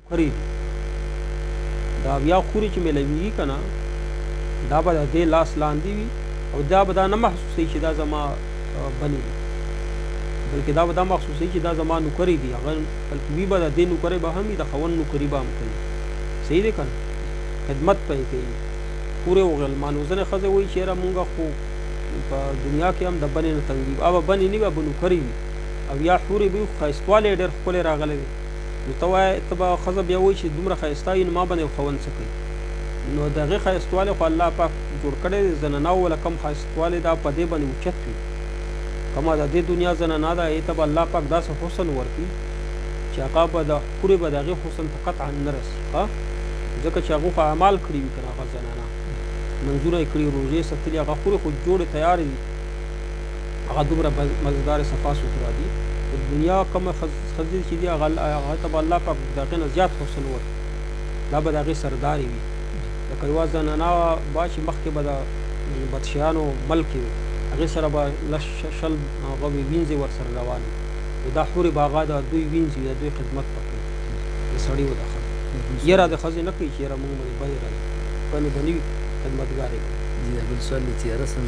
نوکرې دا بیا خورې چې میلوېږي که نه دا به د دې لاس لاندې وي او دا به دا نه محسوسوي چې دا زما بنې دي بلکې دا به دا محسوسوي چې دا زما نوکرې دي هغه بلکې وي به د دې نوکرۍ به هم وي د خاوند نوکري به هم کوي صحیح دی که نه خدمت به یې کوي پورې وغلمان نو ځینې ښځې وایي چې یاره مونږ خو په دنیا کې هم د بنې نه تنګ دي به بنې نه وي به نوکرې وي او یا حورې به وي ښایستوالی یې ډېر ښکلی راغلی دی نو ته وایې ته به ښځه بیا وایي چې دومره ښایسته وي نو ما باندې خاوند څه کوي نو د هغې ښایستوالی خو الله پاک جوړ کړی دی زنانهو وله کم ښایستوالی دا په دې باندې اوچت وي کومه د دې دنیا زنانه ده هغې ته به الله پاک داسې حسن ورکړي چې هغه به د حورې به د هغې حسن ته قطعا نه رسي ځکه چې هغو خو اعمال کړي وي که نه هغه زنانه منځونه یې کړي روژې ساتلي هغه خورې خو جوړې تیارې دي هغه دومره مزدارې صفا سوتره دي په دنیا کومه ښځې چې دي هغه ته به الله پاک د هغې نه زیات حسن ورکړي دا به د هغې سردارې وي لکه یوه زنانه به چې مخکې به د بدشیانو ملک وي هغې سره به لس شل هغه وینځې ورسره روانې وي دا حورې به هغه د دوی وینځي د دوی خدمت به کوي د سړي و د ښځې یره د ښځې نه کوي چې یره مونږ باندې بنې راځي بنې به نه وي خدمتګارې کوي جی دا بل سوال دی تیاره سم